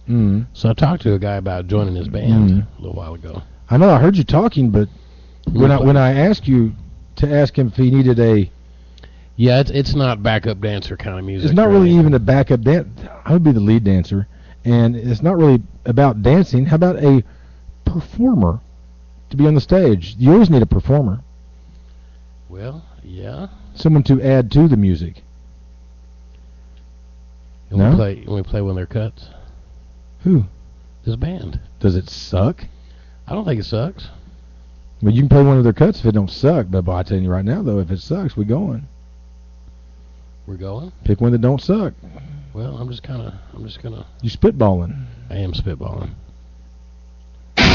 Mm. So I talked to a guy about joining his band a little while ago. I know I heard you talking, but when I asked you to ask him if he needed a... Yeah, it's not backup dancer kind of music. It's not really even a backup dance. I would be the lead dancer. And it's not really about dancing. How about a performer to be on the stage? You always need a performer. Well, yeah. Someone to add to the music. And no? we play one of their cuts. Who? This band. Does it suck? I don't think it sucks. Well, you can play one of their cuts if it don't suck. But I'm telling you right now, though, if it sucks, we're going. We're going? Pick one that don't suck. Well, I'm just gonna. You spitballing. I am spitballing. Whoa.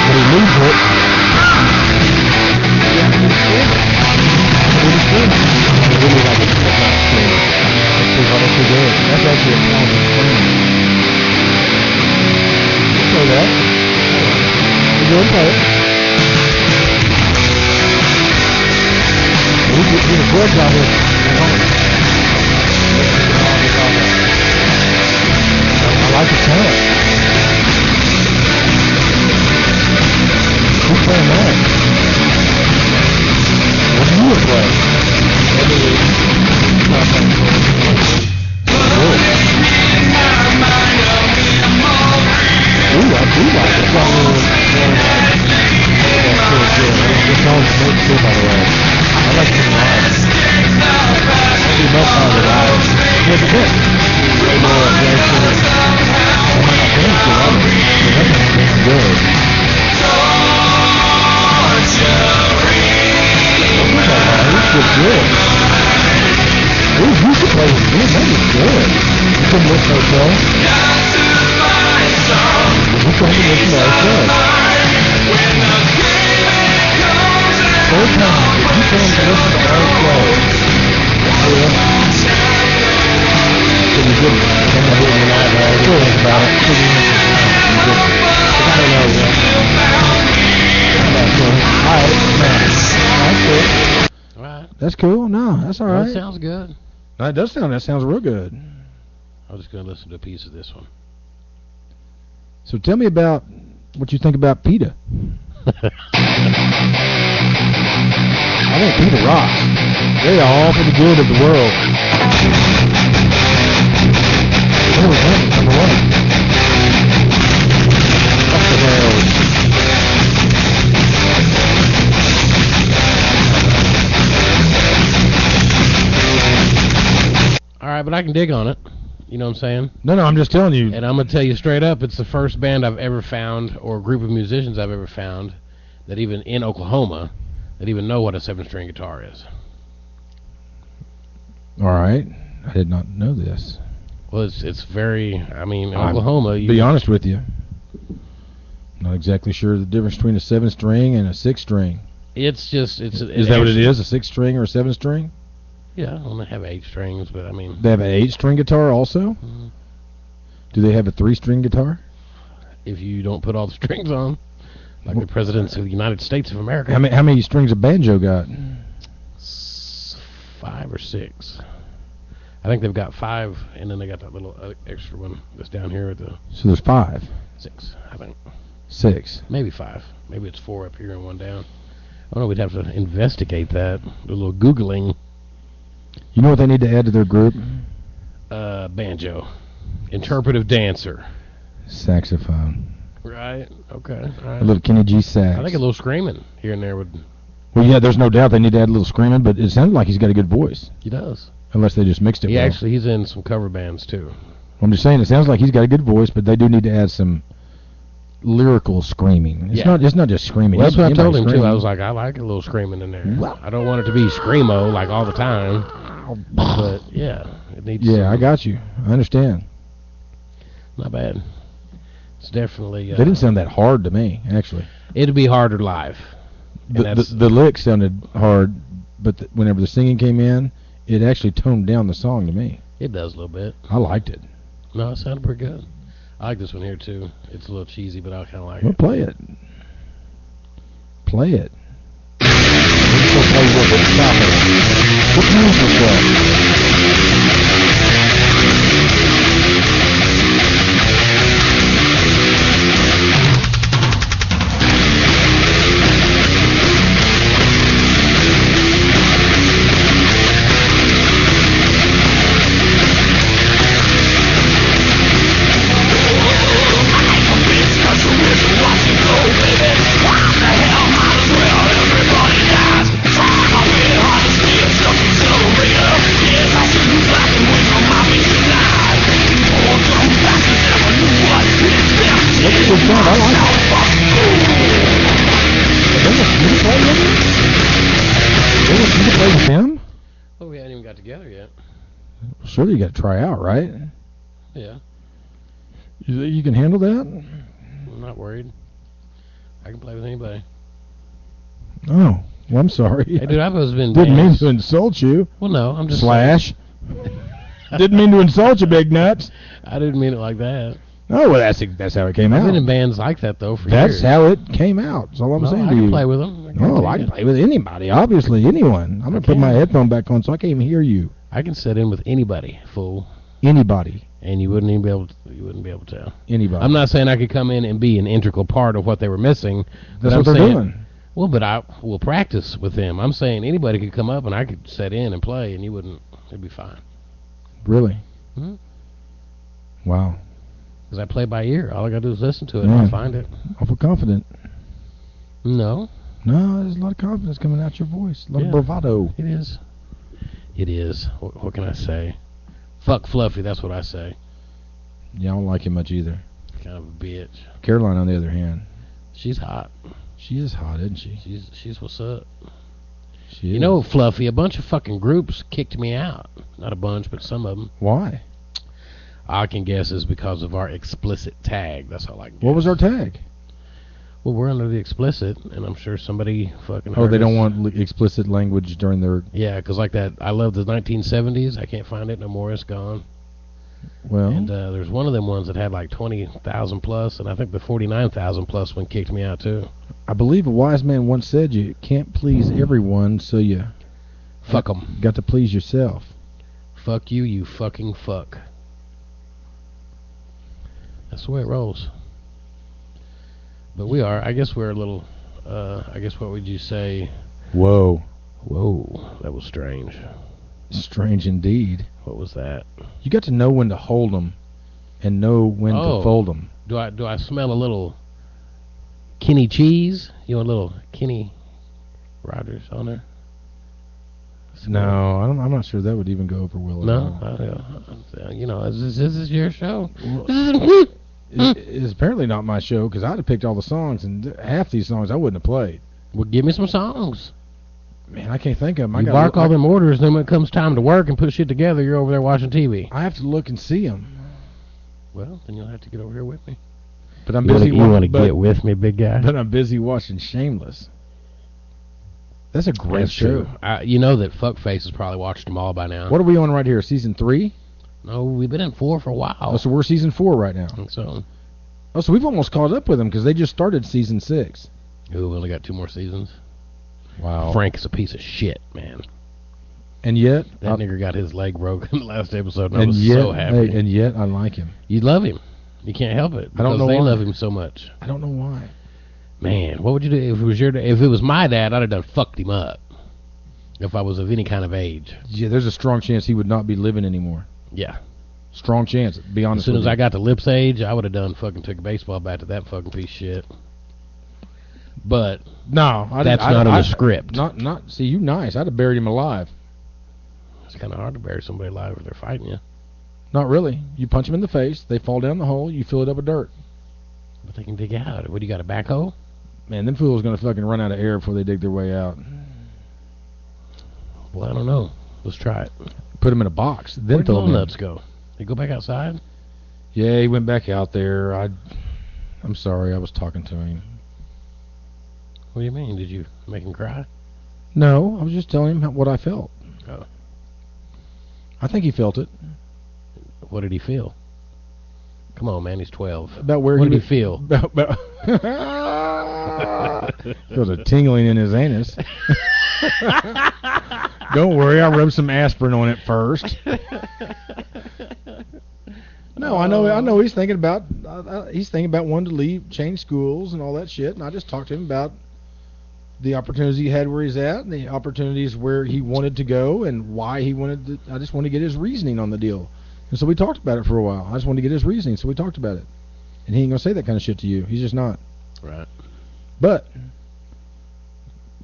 But he leaves it. That's actually a talented scream. We'll play that. We'll go and play it. We'll get the break out here. I like the sound. Who's playing that? What do you play? Ooh, I do like it. This song's great too, by the way. I like it live. I do most songs live. Here's a bit. Way more dancing. I might not dance to that, but that's good. This is good. Ooh, you should play with me. That is good. You can listen to it, though. You can listen to it. Third time, if you can listen to our show, so you didn't come to hear me live or think about it. So you I don't know yet. That's good. All right. That's cool. No, that's all right. That sounds good. No, it does sound. That sounds real good. I'm just going to listen to a piece of this one. So tell me about what you think about PETA. I think PETA rocks. They are all for the good of the world. What was that? Number one. What the hell? All right, but I can dig on it. You know what I'm saying? No, I'm just telling you. And I'm going to tell you straight up, it's the first band I've ever found, or group of musicians I've ever found, that even in Oklahoma, that even know what a 7-string guitar is. All right. I did not know this. Well, it's very, I mean, in Oklahoma... Be honest with you. Not exactly sure the difference between a 7-string and a 6-string. It's just... Is that what it is, a 6-string or a 7-string? Yeah, well, they have 8 strings, but I mean... They have an 8-string guitar also? Mm-hmm. Do they have a 3-string guitar? If you don't put all the strings on, like the presidents of the United States of America. How many strings a banjo got? 5 or 6. I think they've got 5, and then they got that little extra one that's down here at the... So there's 5? 6, I think. 6? Maybe 5. Maybe it's 4 up here and 1 down. I don't know, we'd have to investigate that. Do a little Googling. You know what they need to add to their group? Banjo. Interpretive dancer. Saxophone. Right, okay. Right. A little Kenny G sax. I think a little screaming here and there would... Well, yeah, there's no doubt they need to add a little screaming, but it sounded like he's got a good voice. He does. Unless they just mixed it well. He's in some cover bands, too. I'm just saying, it sounds like he's got a good voice, but they do need to add some lyrical screaming. It's not just screaming. Well, that's what I told him, too. I was like, I like a little screaming in there. Well, I don't want it to be screamo, like, all the time. But, yeah, it needs Yeah, I got you. I understand. Not bad. It's definitely... they didn't sound that hard to me, actually. It'd be harder live. The licks sounded hard, but whenever the singing came in, it actually toned down the song to me. It does a little bit. I liked it. No, it sounded pretty good. I like this one here too. It's a little cheesy, but I kind of like Well, it. play it. Play it. We'll play with it. Stop it. What time is this? Together yet? Surely you got to try out, right? Yeah. You can handle that? I'm not worried. I can play with anybody. Oh, well, I'm sorry. Hey, dude, I've always been. Didn't mean to insult you. Well, no, I'm just Slash. Didn't mean to insult you, big nuts. I didn't mean it like that. Oh, well, that's how it came out. I've been in bands like that though for years. That's how it came out. That's all I'm saying to you. I can play with them. I can play with anybody. Obviously, anyone. I'm gonna put my headphone back on so I can't even hear you. I can sit in with anybody, fool. Anybody. And you wouldn't even be able to. You wouldn't be able to. Anybody. I'm not saying I could come in and be an integral part of what they were missing. That's what they're doing. Well, but I will practice with them. I'm saying anybody could come up and I could sit in and play, and you wouldn't. It'd be fine. Really? Mm-hmm. Wow. Because I play by ear. All I gotta do is listen to it and I'll find it. Awful confident. No. No, there's a lot of confidence coming out your voice. A lot of bravado. It is. It is. What can I say? Fuck Fluffy, that's what I say. Yeah, I don't like him much either. Kind of a bitch. Caroline, on the other hand. She's hot. She is hot, isn't she? She's what's up. She is. You know, Fluffy, a bunch of fucking groups kicked me out. Not a bunch, but some of them. Why? I can guess is because of our explicit tag. That's all I can guess. What was our tag? Well, we're under the explicit, and I'm sure somebody fucking heard they don't want explicit language during their... Yeah, because like that, I love the 1970s. I can't find it no more. It's gone. Well... And there's one of them ones that had like 20,000 plus, and I think the 49,000 plus one kicked me out too. I believe a wise man once said you can't please everyone, so you... Fuck them. Got to please yourself. Fuck you, you fucking fuck. That's the way it rolls. But we are. I guess we're a little. I guess what would you say? Whoa. Whoa. That was strange. Strange indeed. What was that? You got to know when to hold them, and know when to fold them. Do I smell a little Kenny cheese? You want a little Kenny Rogers on there? No, I'm not sure that would even go over well. No, you know, this is your show. It's apparently not my show because I'd have picked all the songs, and half these songs I wouldn't have played. Well, give me some songs. Man, I can't think of them. You bark all them orders, then when it comes time to work and put shit together, you're over there watching TV. I have to look and see them. Well, then you'll have to get over here with me. But I'm busy. You want to get with me, big guy? But I'm busy watching Shameless. That's a great show. You know that Fuckface has probably watched them all by now. What are we on right here? Season 3? No, we've been in 4 for a while. Oh, so we're season 4 right now. I think so. Oh, so we've almost caught up with them because they just started season 6. Ooh, we only got 2 more seasons. Wow. Frank is a piece of shit, man. And yet... That nigger got his leg broken in the last episode, and I was so happy. Hey, and yet I like him. You love him. You can't help it. I don't know why. They love him so much. I don't know why. Man, what would you do if it was if it was my dad? I'd have done fucked him up. If I was of any kind of age. Yeah, there's a strong chance he would not be living anymore. Yeah. Strong chance, be honest with you. As soon as I got to Lips age, I would have done took a baseball bat to that fucking piece of shit. But no, that's not in the script. See, you nice. I'd have buried him alive. It's kind of hard to bury somebody alive if they're fighting you. Not really. You punch them in the face, they fall down the hole, you fill it up with dirt. But they can dig out. What, do you got a backhoe? Man, them fools going to fucking run out of air before they dig their way out. Well, I don't know. Let's try it. Put them in a box. Then Where'd Little Nuts go? Did he go back outside? Yeah, he went back out there. I'm sorry, I was talking to him. What do you mean? Did you make him cry? No, I was just telling him what I felt. Oh. I think he felt it. What did he feel? Come on, man. He's 12. About where what he did would he feel? Feels a tingling in his anus. Don't worry, I'll rub some aspirin on it first. No, I know. He's thinking about wanting to leave, change schools, and all that shit. And I just talked to him about the opportunities he had where he's at, and the opportunities where he wanted to go, and why he wanted to. I just wanted to get his reasoning on the deal, and so we talked about it for a while. I just wanted to get his reasoning, so we talked about it. And he ain't gonna say that kind of shit to you. He's just not. Right. But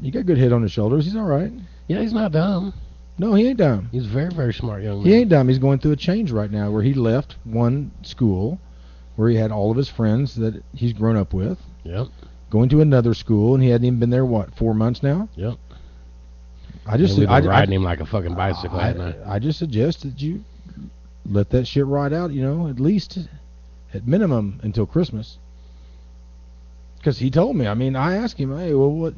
he got a good head on his shoulders. He's all right. Yeah, he's not dumb. No, he ain't dumb. He's a very, very smart young man. He ain't dumb. He's going through a change right now where he left one school where he had all of his friends that he's grown up with. Yep. Going to another school, and he hadn't even been there, 4 months now? Yep. We've been riding him like a fucking bicycle, I just suggest that you let that shit ride out, at least at minimum until Christmas. Because he told me, I asked him, hey, well, what...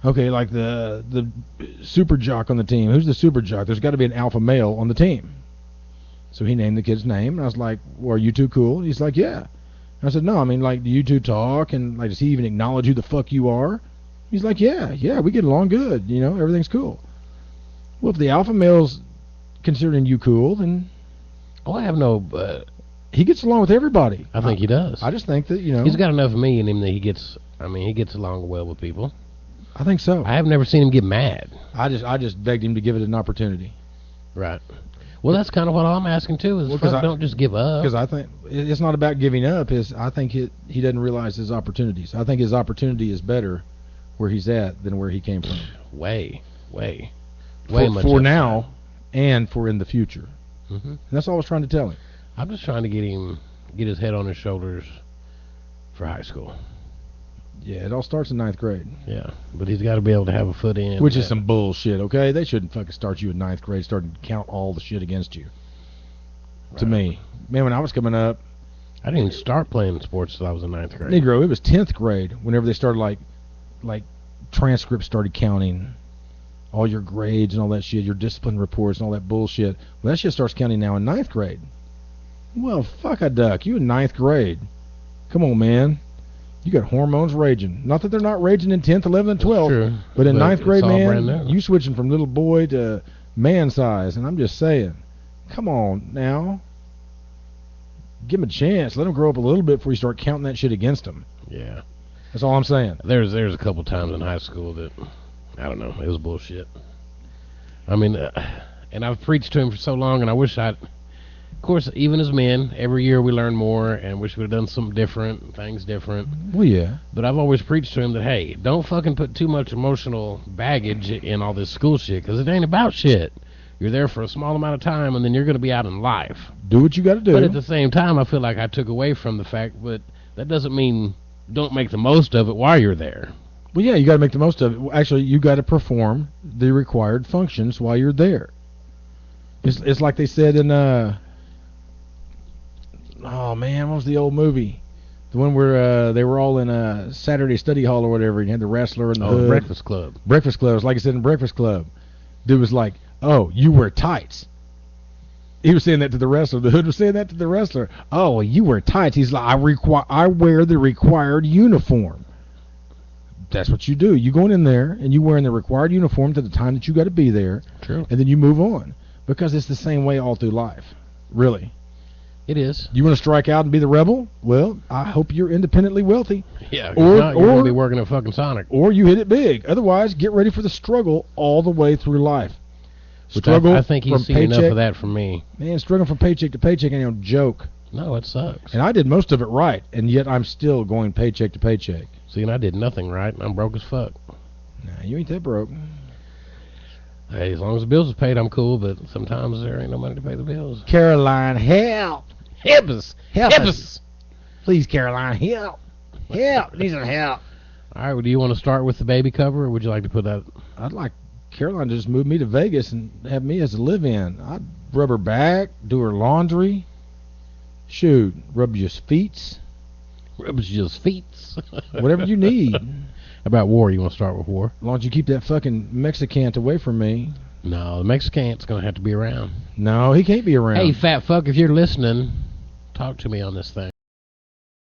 Okay, like the super jock on the team. Who's the super jock? There's got to be an alpha male on the team. So he named the kid's name, and I was like, well, are you two cool? He's like, yeah. I said, no, do you two talk, and like, does he even acknowledge who the fuck you are? He's like, yeah, we get along good, everything's cool. Well, if the alpha male's considering you cool, then... Oh, I have no... he gets along with everybody. I think he does. I just think that, He's got enough of me in him that he gets along well with people. I think so. I have never seen him get mad. I just begged him to give it an opportunity. Right. Well, that's kind of what I'm asking too. Don't just give up. Because I think it's not about giving up. I think he doesn't realize his opportunities. I think his opportunity is better where he's at than where he came from. Way much for now and for in the future. Mm-hmm. And that's all I was trying to tell him. I'm just trying to get his head on his shoulders for high school. Yeah, it all starts in 9th grade. Yeah, but he's got to be able to have a foot in. Which is some bullshit, okay? They shouldn't fucking start you in 9th grade, starting to count all the shit against you. Right. To me. Man, when I was coming up... I didn't even start playing sports until I was in 9th grade. Negro, it was 10th grade whenever they started, like transcripts started counting all your grades and all that shit, your discipline reports and all that bullshit. Well, that shit starts counting now in 9th grade. Well, fuck a duck. You in 9th grade. Come on, man. You got hormones raging. Not that they're not raging in 10th, 11th, and 12th. True. But in 9th grade, man, you switching from little boy to man size. And I'm just saying, come on now. Give them a chance. Let them grow up a little bit before you start counting that shit against them. Yeah. That's all I'm saying. There's a couple times in high school that, I don't know, it was bullshit. And I've preached to him for so long, and I wish I'd... Of course, even as men, every year we learn more and wish we'd have done something different, things different. Well, yeah. But I've always preached to him that, hey, don't fucking put too much emotional baggage in all this school shit, because it ain't about shit. You're there for a small amount of time, and then you're going to be out in life. Do what you got to do. But at the same time, I feel like I took away from the fact, but that doesn't mean don't make the most of it while you're there. Well, yeah, you got to make the most of it. Actually, you got to perform the required functions while you're there. It's like they said in... oh man, what was the old movie? The one where they were all in a Saturday study hall or whatever, and you had the wrestler and the hood. Breakfast Club. Breakfast Club. It's like I said in Breakfast Club. Dude was like, oh, you wear tights. He was saying that to the wrestler. The hood was saying that to the wrestler. Oh, you wear tights. He's like, I wear the required uniform. That's what you do. You going in there and you wearing the required uniform to the time that you got to be there. True. And then you move on, because it's the same way all through life. Really. It is. You want to strike out and be the rebel? Well, I hope you're independently wealthy. Yeah, you're going to be working at fucking Sonic. Or you hit it big. Otherwise, get ready for the struggle all the way through life. Struggle. I think he's seen enough of that from me. Man, struggling from paycheck to paycheck ain't no joke. No, it sucks. And I did most of it right, and yet I'm still going paycheck to paycheck. See, and I did nothing right, and I'm broke as fuck. Nah, you ain't that broke. Hey, as long as the bills are paid, I'm cool, but sometimes there ain't no money to pay the bills. Caroline, help. Help us. Help us. Please, Caroline, help. Help. Need some help. All right, well, do you want to start with the baby cover, or would you like to put that? I'd like Caroline to just move me to Vegas and have me as a live-in. I'd rub her back, do her laundry. Shoot, rub your feet. Rub your feet. Whatever you need. About war, you want to start with war? As long as you keep that fucking Mexicant away from me. No, the Mexicant's going to have to be around. No, he can't be around. Hey, fat fuck, if you're listening, Talk to me on this thing.